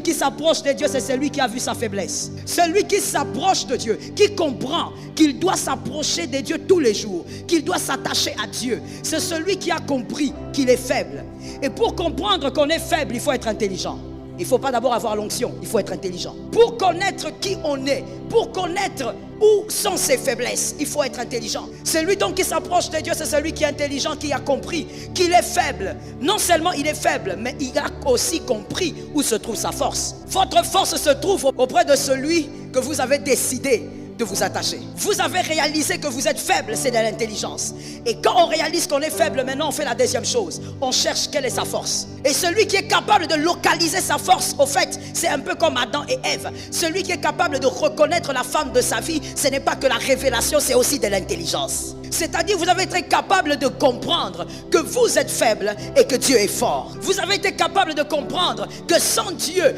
qui s'approche de Dieu, c'est celui qui a vu sa faiblesse. Celui qui s'approche de Dieu, qui comprend qu'il doit s'approcher de Dieu tous les jours, qu'il doit s'attacher à Dieu. C'est celui qui a compris qu'il est faible. Et pour comprendre qu'on est faible, il faut être intelligent. Il ne faut pas d'abord avoir l'onction, il faut être intelligent. Pour connaître qui on est, pour connaître où sont ses faiblesses, il faut être intelligent. Celui donc qui s'approche de Dieu, c'est celui qui est intelligent, qui a compris qu'il est faible. Non seulement il est faible, mais il a aussi compris où se trouve sa force. Votre force se trouve auprès de celui que vous avez décidé de vous attacher. Vous avez réalisé que vous êtes faible, c'est de l'intelligence. Et quand on réalise qu'on est faible, maintenant on fait la deuxième chose. On cherche quelle est sa force. Et celui qui est capable de localiser sa force, au fait, c'est un peu comme Adam et Ève. Celui qui est capable de reconnaître la femme de sa vie, ce n'est pas que la révélation, c'est aussi de l'intelligence. C'est-à-dire, vous avez été capable de comprendre que vous êtes faible et que Dieu est fort. Vous avez été capable de comprendre que sans Dieu,